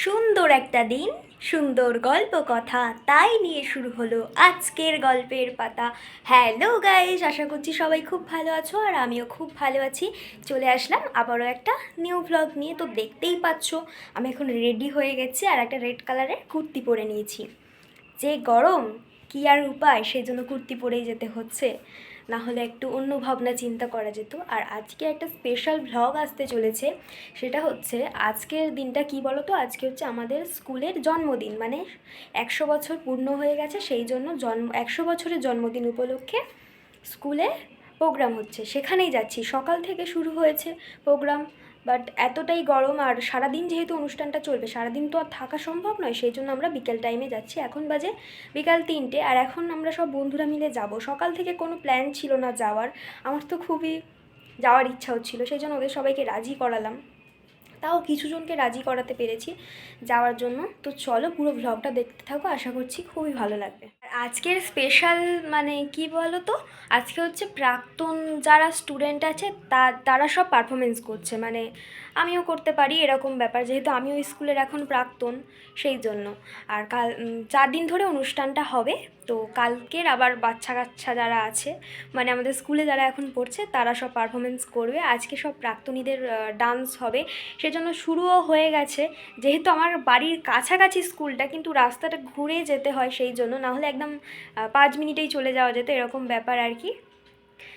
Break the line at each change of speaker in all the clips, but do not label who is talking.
সুন্দর একটা দিন, সুন্দর গল্প কথা, তাই নিয়ে শুরু হলো আজকের গল্পের পাতা। হ্যালো গাইস, আশা করছি সবাই খুব ভালো আছো আর আমিও খুব ভালো আছি। চলে আসলাম আবারও একটা নিউ ভ্লগ নিয়ে। তো দেখতেই পাচ্ছ আমি এখন রেডি হয়ে গেছি আর একটা রেড কালারের কুর্তি পরে নিয়েছি। যে গরম, কী আর উপায়, সেই জন্য কুর্তি পরেই যেতে হচ্ছে, না হলে একটু অন্য ভাবনা চিন্তা করা যেত। আর আজকে একটা স্পেশাল ভ্লগ আসতে চলেছে, সেটা হচ্ছে আজকের দিনটা কি বলো তো, আজকে হচ্ছে আমাদের স্কুলের জন্মদিন, মানে 100 বছর পূর্ণ হয়ে গেছে, সেই জন্য 100 বছরের জন্মদিন উপলক্ষে স্কুলে প্রোগ্রাম হচ্ছে, সেখানেই যাচ্ছি। সকাল থেকে শুরু হয়েছে প্রোগ্রাম, বাট এতটাই গরম আর সারাদিন যেহেতু অনুষ্ঠানটা চলবে, সারাদিন তো আর থাকা সম্ভব নয়, সেই জন্য আমরা বিকেল টাইমে যাচ্ছি। এখন বাজে বিকাল 3টে আর এখন আমরা সব বন্ধুরা মিলে যাব। সকাল থেকে কোনো প্ল্যান ছিল না যাওয়ার, আমার তো খুবই যাওয়ার ইচ্ছা হচ্ছিলো, সেই জন্য ওদের সবাইকে রাজি করালাম, তাও কিছুজনকে রাজি করাতে পেরেছি যাওয়ার জন্য। তো চলো পুরো ভ্লগটা দেখতে থাকো, আশা করছি খুবই ভালো লাগবে। আর আজকের স্পেশাল মানে কি বলো তো, আজকে হচ্ছে প্রাক্তন যারা স্টুডেন্ট আছে তারা সব পারফরমেন্স করছে, মানে আমিও করতে পারি এরকম ব্যাপার, যেহেতু আমিও স্কুলের এখন প্রাক্তন, সেই জন্য। আর কাল 4 দিন ধরে অনুষ্ঠানটা হবে। তো কালকের আবার বাচ্চা কাচ্চা যারা আছে, মানে আমাদের স্কুলে যারা এখন পড়ছে, তারা সব পারফরমেন্স করবে। আজকে সব প্রাক্তনীদের ডান্স হবে, সেজন্য শুরুও হয়ে গেছে। যেহেতু আমার বাড়ির কাছাকাছি স্কুলটা, কিন্তু রাস্তাটা ঘুরে যেতে হয়, সেই জন্য, না হলে একদম 5 মিনিটেই চলে যাওয়া যেত, এরকম ব্যাপার আর কি।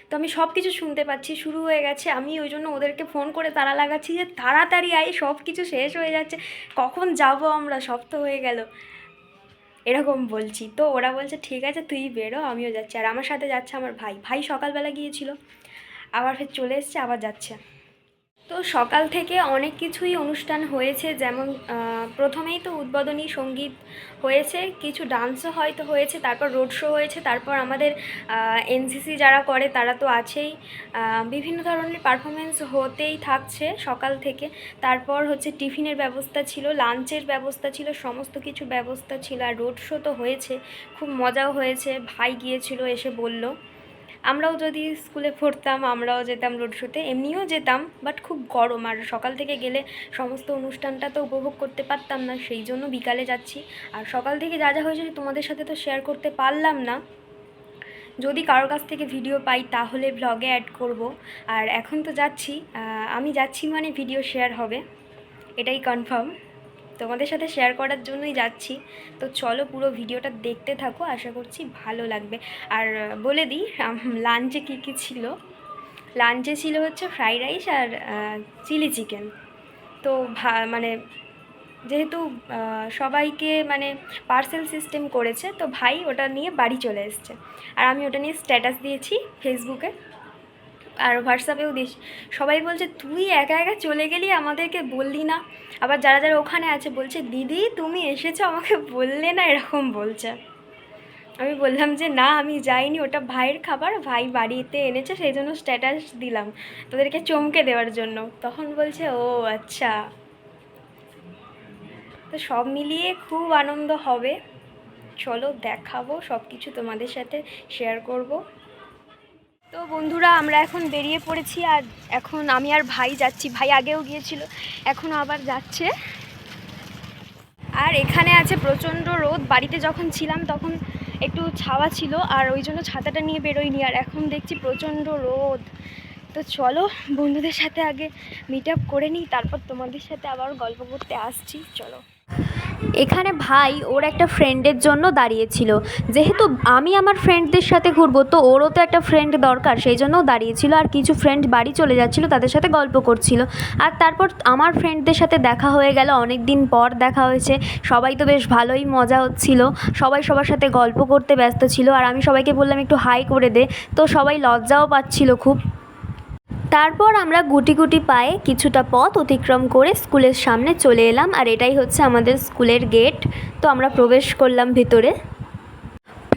তো আমি সব কিছু শুনতে পাচ্ছি, শুরু হয়ে গেছে। আমি ওই জন্য ওদেরকে ফোন করে তাড়া লাগাচ্ছি যে তাড়াতাড়ি আয়, সব কিছু শেষ হয়ে যাচ্ছে, কখন যাব আমরা, সব তো হয়ে গেল, এরকম বলছি। তো ওরা বলছে ঠিক আছে তুই বেরো, আমিও যাচ্ছি। আর আমার সাথে যাচ্ছে আমার ভাই সকালবেলা গিয়েছিল, আবার ফের চলে এসছে, আবার যাচ্ছে। তো সকাল থেকে অনেক কিছুই অনুষ্ঠান হয়েছে, যেমন প্রথমেই তো উদ্বোধনী সঙ্গীত হয়েছে, কিছু ডান্সও হয়তো হয়েছে, তারপর রোড শো হয়েছে, তারপর আমাদের এনসিসি যারা করে তারা তো আছেই, বিভিন্ন ধরনের পারফরমেন্স হতেই থাকছে সকাল থেকে। তারপর হচ্ছে টিফিনের ব্যবস্থা ছিল, লাঞ্চের ব্যবস্থা ছিল, সমস্ত কিছু ব্যবস্থা ছিল। আর রোড শো তো হয়েছে, খুব মজাও হয়েছে। ভাই গিয়েছিল, এসে বলল আমরাও যদি স্কুলে পড়তাম আমরাও যেতাম রোড শোতে, এমনিও যেতাম, বাট খুব গরম, আর সকাল থেকে গেলে সমস্ত অনুষ্ঠানটা তো উপভোগ করতে পারতাম না, সেই জন্য বিকালে যাচ্ছি। আর সকাল থেকে যা যা হয়েছে তোমাদের সাথে তো শেয়ার করতে পারলাম না, যদি কারোর কাছ থেকে ভিডিও পাই তাহলে ব্লগে অ্যাড করব। আর এখন তো যাচ্ছি, আমি যাচ্ছি মানে ভিডিও শেয়ার হবে, এটাই কনফার্ম, তোমাদের সাথে শেয়ার করার জন্যই যাচ্ছি। তো চলো পুরো ভিডিওটা দেখতে থাকো, আশা করছি ভালো লাগবে। আর বলে দিই লাঞ্চে কী কী ছিল। লাঞ্চে ছিল হচ্ছে ফ্রাইড রাইস আর চিলি চিকেন। তো মানে যেহেতু সবাইকে মানে পার্সেল সিস্টেম করেছে, তো ভাই ওটা নিয়ে বাড়ি চলে এসছে, আর আমি ওটা নিয়ে স্ট্যাটাস দিয়েছি ফেসবুকে আর হোয়াটসঅ্যাপেও দিস। সবাই বলছে তুই একা একা চলে গেলি, আমাদেরকে বললি না। আবার যারা যারা ওখানে আছে বলছে দিদি তুমি এসেছো, আমাকে বললে না, এরকম বলছে। আমি বললাম যে না আমি যাইনি, ওটা ভাইয়ের খাবার, ভাই বাড়িতে এনেছে, সেই জন্য স্ট্যাটাস দিলাম তোদেরকে চমকে দেওয়ার জন্য। তখন বলছে ও আচ্ছা। তো সব মিলিয়ে খুব আনন্দ হবে, চলো দেখাবো সব কিছু, তোমাদের সাথে শেয়ার করব। তো বন্ধুরা আমরা এখন বেরিয়ে পড়েছি, আর এখন আমি আর ভাই যাচ্ছি। ভাই আগেও গিয়েছিল, এখনও আবার যাচ্ছে। আর এখানে আছে প্রচণ্ড রোদ, বাড়িতে যখন ছিলাম তখন একটু ছাওয়া ছিল, আর ওই জন্য ছাতাটা নিয়ে বেরোইনি, আর এখন দেখছি প্রচণ্ড রোদ। তো চলো বন্ধুদের সাথে আগে মিট আপ করে নিই, তারপর তোমাদের সাথে আবার গল্প করতে আসছি, চলো। এখানে ভাই ওর একটা ফ্রেন্ডের জন্য দাঁড়িয়েছিল, যেহেতু আমি আমার ফ্রেন্ডদের সাথে ঘুরবো, তো ওরও তো একটা ফ্রেন্ড দরকার, সেই জন্যও দাঁড়িয়েছিল। আর কিছু ফ্রেন্ড বাড়ি চলে যাচ্ছিলো, তাদের সাথে গল্প করছিল। আর তারপর আমার ফ্রেন্ডদের সাথে দেখা হয়ে গেল, অনেক দিন পর দেখা হয়েছে, সবাই তো বেশ ভালোই মজা হচ্ছিল, সবাই সবার সাথে গল্প করতে ব্যস্ত ছিল। আর আমি সবাইকে বললাম একটু হাই করে দে, তো সবাই লজ্জাও পাচ্ছিল খুব। তারপর আমরা গুটি গুটি পায়ে কিছুটা পথ অতিক্রম করে স্কুলের সামনে চলে এলাম, আর এটাই হচ্ছে আমাদের স্কুলের গেট। তো আমরা প্রবেশ করলাম ভিতরে।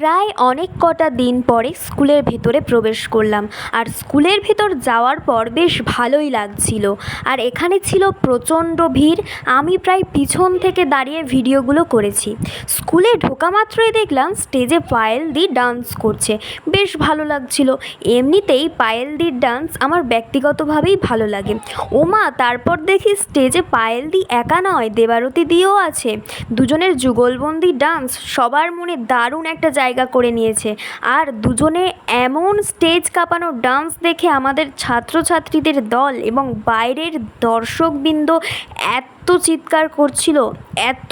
প্রায় অনেক কটা দিন পরে স্কুলের ভেতরে প্রবেশ করলাম। আর স্কুলের ভেতর যাওয়ার পর বেশ ভালোই লাগছিল। আর এখানে ছিল প্রচণ্ড ভিড়। আমি প্রায় পিছন থেকে দাঁড়িয়ে ভিডিওগুলো করেছি। স্কুলে ঢোকা মাত্রই দেখলাম স্টেজে পায়েল দি ডান্স করছে, বেশ ভালো লাগছিল। এমনিতেই পায়েল দির ডান্স আমার ব্যক্তিগতভাবেই ভালো লাগে। ওমা, তারপর দেখি স্টেজে পায়েল দি একা নয়, দেবারতী দিও আছে। দুজনের যুগলবন্দি ডান্স সবার মনে দারুণ একটা জায়গা করে নিয়েছে। আর দুজনে এমন স্টেজ কাঁপানো ডান্স দেখে আমাদের ছাত্রছাত্রীদের দল এবং বাইরের দর্শকবৃন্দ এত চিৎকার করছিল, এত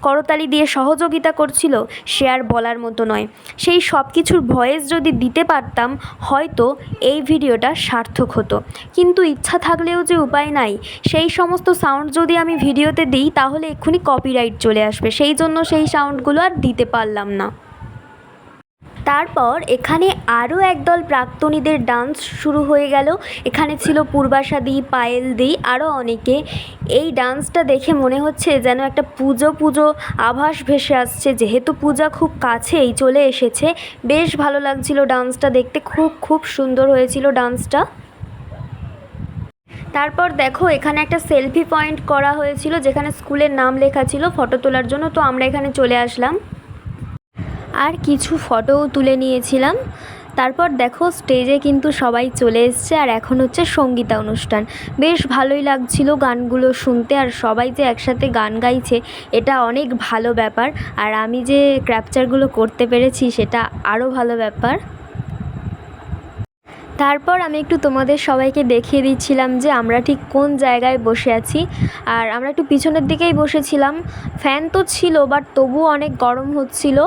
করতালি দিয়ে সহযোগিতা করছিল, সে আর বলার মতো নয়। সেই সব কিছুর ভয়েস যদি দিতে পারতাম হয়তো এই ভিডিওটা সার্থক হতো, কিন্তু ইচ্ছা থাকলেও যে উপায় নাই। সেই সমস্ত সাউন্ড যদি আমি ভিডিওতে দিই তাহলে এক্ষুনি কপিরাইট চলে আসবে, সেই জন্য সেই সাউন্ডগুলো আর দিতে পারলাম না। তারপর এখানে আরও একদল প্রাক্তনীদের ডান্স শুরু হয়ে গেল। এখানে ছিল পূর্বাশাদি, পায়েল দি, আরও অনেকে। এই ডান্সটা দেখে মনে হচ্ছে যেন একটা পুজো পুজো আভাস ভেসে আসছে, যেহেতু পূজা খুব কাছেই চলে এসেছে। বেশ ভালো লাগছিল ডান্সটা দেখতে, খুব খুব সুন্দর হয়েছিল ডান্সটা। তারপর দেখো এখানে একটা সেলফি পয়েন্ট করা হয়েছিল যেখানে স্কুলের নাম লেখা ছিল ফটো তোলার জন্য, তো আমরা এখানে চলে আসলাম আর কিছু ফটোও তুলে নিয়েছিলাম। তারপর দেখো স্টেজে কিন্তু সবাই চলে এসছে আর এখন হচ্ছে সঙ্গীতা অনুষ্ঠান। বেশ ভালোই লাগছিল গানগুলো শুনতে, আর সবাই যে একসাথে গান গাইছে এটা অনেক ভালো ব্যাপার। আর আমি যে ক্যাপচারগুলো করতে পেরেছি সেটা আরও ভালো ব্যাপার। তারপর আমি একটু তোমাদের সবাইকে দেখিয়ে দিচ্ছিলাম যে আমরা ঠিক কোন জায়গায় বসে আছি। আর আমরা একটু পিছনের দিকেই বসেছিলাম। ফ্যান তো ছিল বাট তবুও অনেক গরম হচ্ছিল,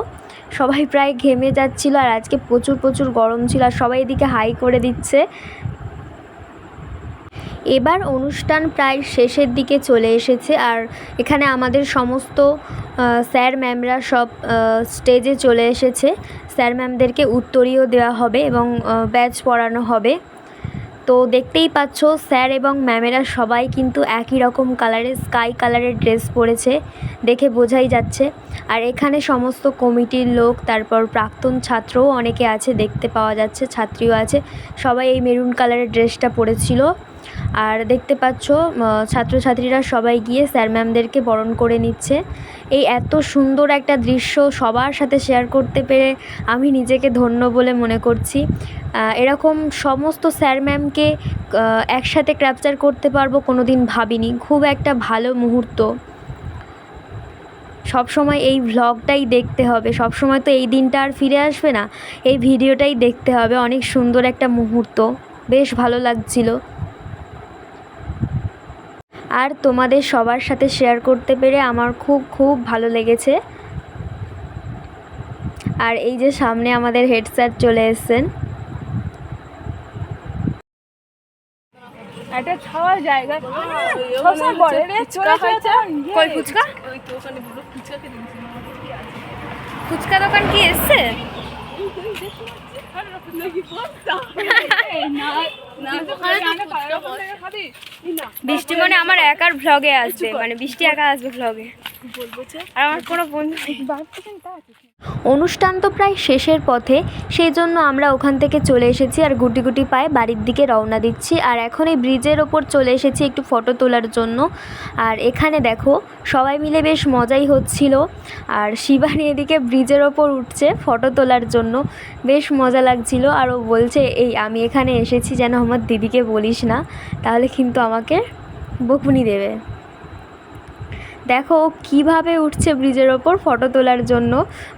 সবাই প্রায় ঘেমে যাচ্ছিল। আর আজকে প্রচুর প্রচুর গরম ছিল আর সবাই এদিকে হাই করে দিচ্ছে। এবার অনুষ্ঠান প্রায় শেষের দিকে চলে এসেছে আর এখানে আমাদের সমস্ত স্যার ম্যামরা সব স্টেজে চলে এসেছে। স্যার ম্যামদেরকে উত্তরীয় দেওয়া হবে এবং ব্যাচ পড়ানো হবে। তো দেখতেই পাচ্ছ স্যার এবং ম্যামেরা সবাই কিন্তু একই রকম কালারের স্কাই কালারের ড্রেস পরেছে, দেখে বোঝাই যাচ্ছে। আর এখানে সমস্ত কমিটির লোক, তারপর প্রাক্তন ছাত্রও অনেকে আছে দেখতে পাওয়া যাচ্ছে, ছাত্রীও আছে। সবাই এই মেরুন কালারের ড্রেসটা পরেছিল। আর দেখতে পাচ্ছ ছাত্রছাত্রীরা সবাই গিয়ে স্যার ম্যামদেরকে বরণ করে নিচ্ছে। এই এত সুন্দর একটা দৃশ্য সবার সাথে শেয়ার করতে পেরে আমি নিজেকে ধন্য বলে মনে করছি। এরকম সমস্ত স্যার ম্যামকে একসাথে ক্যাপচার করতে পারবো কোনো দিন ভাবিনি। খুব একটা ভালো মুহূর্ত। সব সময় এই ভ্লগটাই দেখতে হবে, সব সময় তো এই দিনটা আর ফিরে আসবে না, এই ভিডিওটাই দেখতে হবে। অনেক সুন্দর একটা মুহূর্ত, বেশ ভালো লাগছিল। আর তোমাদের সবার সাথে শেয়ার করতে পেরে আমার খুব খুব ভালো লেগেছে। আর এই যে সামনে আমাদের হেড স্যার চলে এসেছেন।
একটা খাওয়ার জায়গা সবসময় বলে রে চলে চলে
কই ফুচকা?
ওই তো ওখানে বলো ফুচকাকে দিয়েছি
ফুচকা দোকান কি এসছে? বৃষ্টি মানে আমার একার ভ্লগে আসবে, মানে বৃষ্টি একা আসবে ভ্লগে, আর আমার কোনো বন্ধু নেই। অনুষ্ঠান তো প্রায় শেষের পথে, সেই জন্য আমরা ওখান থেকে চলে এসেছি আর গুটি গুটি পায়ে বাড়ির দিকে রওনা দিচ্ছি। আর এখন এই ব্রিজের ওপর চলে এসেছি একটু ফটো তোলার জন্য। আর এখানে দেখো সবাই মিলে বেশ মজাই হচ্ছিল। আর শিবানী এদিকে ব্রিজের ওপর উঠছে ফটো তোলার জন্য, বেশ মজা লাগছিল। আর ও বলছে এই আমি এখানে এসেছি যেন আমার দিদিকে বলিস না, তাহলে কিন্তু আমাকে বকুনি দেবে। দেখো কিভাবে উঠছে ব্রিজের ওপর ফটো তোলার জন্য।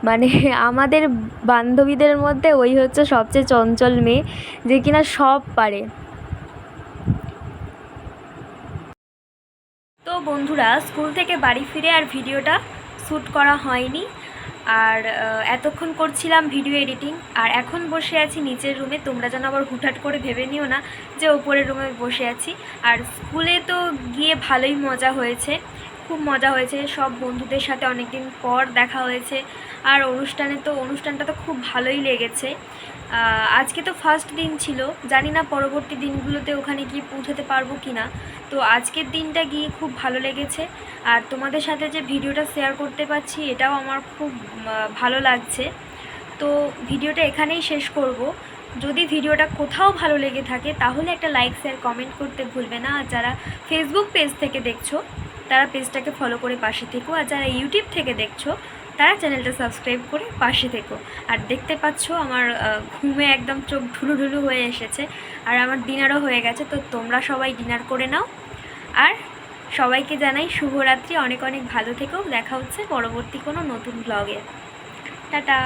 মানে আমাদের বান্ধবীদের মধ্যে ওই হচ্ছে সবচেয়ে চঞ্চল মেয়ে, যে কিনা সব পারে। তো বন্ধুরা, স্কুল থেকে বাড়ি ফিরে আর ভিডিওটা শ্যুট করা হয়নি। আর এতক্ষণ করছিলাম ভিডিও এডিটিং। আর এখন বসে আছি নিচের রুমে। তোমরা যেন আবার হুটহাট করে ভেবে নিও না যে ওপরের রুমে বসে আছি। আর স্কুলে তো গিয়ে ভালোই মজা হয়েছে, খুব মজা হয়েছে। সব বন্ধুদের সাথে অনেক দিন পর দেখা হয়েছে। আর অনুষ্ঠানটা তো খুব ভালোই লেগেছে। আজকে তো ফার্স্ট দিন ছিল, জানি না পরবর্তী দিনগুলোতে ওখানে গিয়ে পৌঁছাতে পারবো কি না। তো আজকের দিনটা গিয়ে খুব ভালো লেগেছে। আর তোমাদের সাথে যে ভিডিওটা শেয়ার করতে পারছি এটাও আমার খুব ভালো লাগছে। তো ভিডিওটা এখানেই শেষ করব। যদি ভিডিওটা কোথাও ভালো লেগে থাকে তাহলে একটা লাইক শেয়ার কমেন্ট করতে ভুলবে না। আর যারা ফেসবুক পেজ থেকে দেখছো তারা পেজটাকে ফলো করে পাশে থেকো, আর যারা ইউটিউব থেকে দেখছো তারা চ্যানেলটা সাবস্ক্রাইব করে পাশে থেকো। আর দেখতে পাচ্ছ আমার ঘুমে একদম চোখ ঢুলু হয়ে এসেছে, আর আমার ডিনারও হয়ে গেছে। তো তোমরা সবাই ডিনার করে নাও, আর সবাইকে জানাই শুভরাত্রি। অনেক অনেক ভালো থেকো। দেখা হচ্ছে পরবর্তী কোনো নতুন ব্লগে। টাটা।